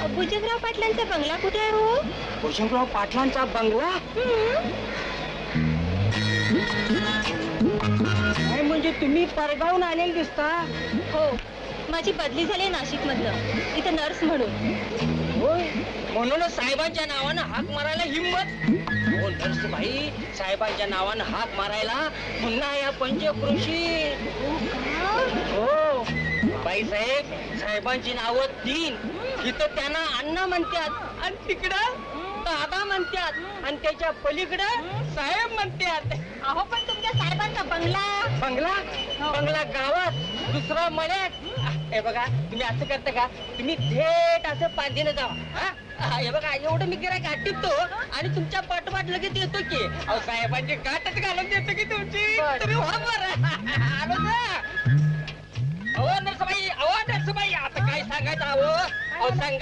भुजंगराव पाटलांचा बंगला कुठे आहे हो? भुजंगराव पाटलांचा बंगला? काय म्हणजे तुम्ही परगावून आलेले दिसता? हो, माझी बदली झाली नाशिक मधलं, इथं नर्स म्हणून. होय, म्हणूनच साहेबांच्या नावानं हाक मारायला हिंमत. हो नरसुबाई, साहेबांच्या नावानं हाक मारायला पुन्हा या पंचक्रोशी. हो बाईसाहेब, साहेबांची नावं 3. इथं त्यांना अण्णा म्हणतात आणि तिकडं दादा म्हणतात आणि त्याच्या पलीकडं साहेब म्हणतात. अहो पण तुमच्या साहेबांचा बंगला. बंगला? बंगला गावात, दुसरा मळ्यात. हे बघा, तुम्ही असं करता का, तुम्ही थेट असं पांदीनं जावा. हे बघा, एवढं मी गिऱ्हाईक टिपतो आणि तुमच्या पाठोपाठ लगेच येतो की. अहो साहेबांची गाठच घालून देतो की तुमची. तुम्ही व्हा बरं. आलो ना. अहो नरसुबाई, आता काय सांगायचं? अहो सांगा